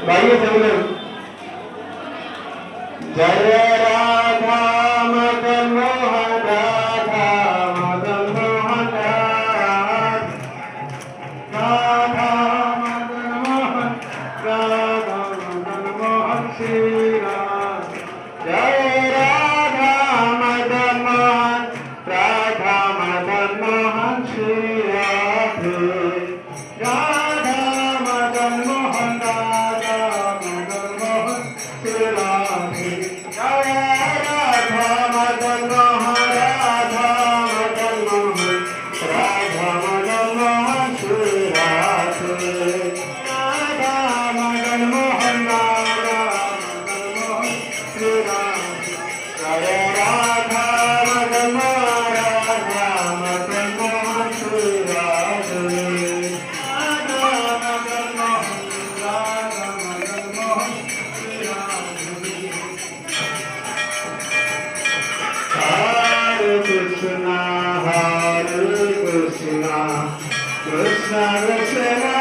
गाइए सभी लोग। जय राधा मदन मोहन राधा मदन मोहन राधा मदन मोहन राधा मदन मोहन श्री राम। जय राधा मदन मोहन राधा मदन मोहन श्री राधे। राधा मदन मोहन राधा मदन मोहन श्री राधे। जय राधा मदन मोहन राधा मदन मोहन राधा मदन मोहन श्री राधे। राधा मदन मोहन राधा मदन मोहन श्री राधे। जय Radha Madan Mohan Radha Madan Mohan Shri Radhe. Radha Madan Mohan Radha Madan Mohan Shri Radhe. Hare Krishna, Krishna Krishna